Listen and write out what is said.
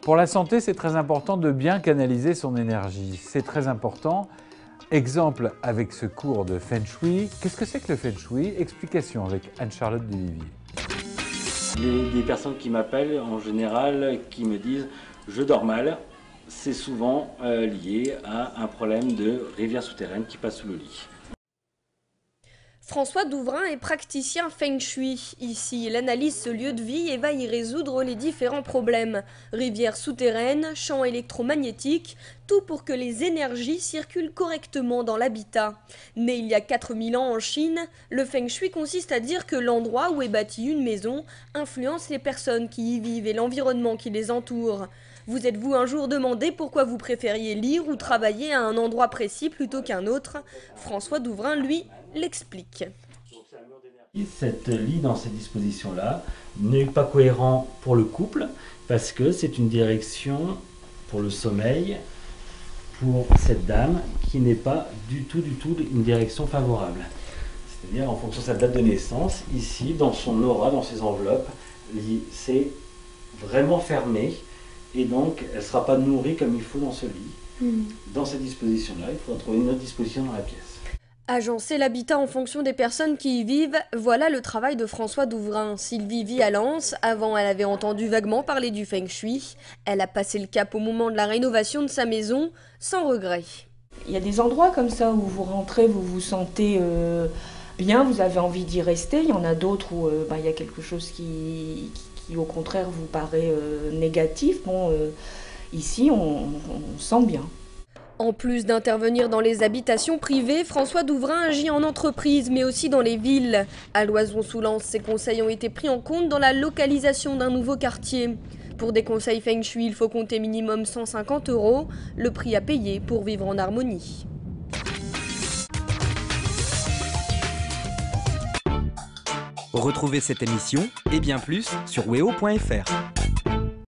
Pour la santé, c'est très important de bien canaliser son énergie. C'est très important. Exemple avec ce cours de Feng Shui. Qu'est-ce que c'est que le Feng Shui? Explication avec Anne-Charlotte Duvivier. Des personnes qui m'appellent en général, qui me disent « je dors mal », c'est souvent lié à un problème de rivière souterraine qui passe sous le lit. François Douvrin est praticien Feng Shui. Ici, il analyse ce lieu de vie et va y résoudre les différents problèmes. Rivières souterraines, champs électromagnétiques, tout pour que les énergies circulent correctement dans l'habitat. Né il y a 4000 ans en Chine, le Feng Shui consiste à dire que l'endroit où est bâtie une maison influence les personnes qui y vivent et l'environnement qui les entoure. Vous êtes-vous un jour demandé pourquoi vous préfériez lire ou travailler à un endroit précis plutôt qu'un autre? François Douvrin, lui, l'explique. Cette lit dans ces dispositions-là n'est pas cohérent pour le couple parce que c'est une direction pour le sommeil pour cette dame qui n'est pas du tout une direction favorable. C'est-à-dire en fonction de sa date de naissance, ici dans son aura, dans ses enveloppes, c'est vraiment fermé et donc elle ne sera pas nourrie comme il faut dans ce lit. Dans ces dispositions-là, il faudra trouver une autre disposition dans la pièce. Agencer l'habitat en fonction des personnes qui y vivent, voilà le travail de François Douvrin. Sylvie vit à Lens, avant elle avait entendu vaguement parler du Feng Shui. Elle a passé le cap au moment de la rénovation de sa maison, sans regret. Il y a des endroits comme ça où vous rentrez, vous vous sentez bien, vous avez envie d'y rester. Il y en a d'autres où il y a quelque chose qui au contraire vous paraît négatif. Bon, ici on sent bien. En plus d'intervenir dans les habitations privées, François Douvrin agit en entreprise, mais aussi dans les villes. À Loison-sous-Lens, ses conseils ont été pris en compte dans la localisation d'un nouveau quartier. Pour des conseils Feng Shui, il faut compter minimum 150 €, le prix à payer pour vivre en harmonie. Retrouvez cette émission et bien plus sur weo.fr.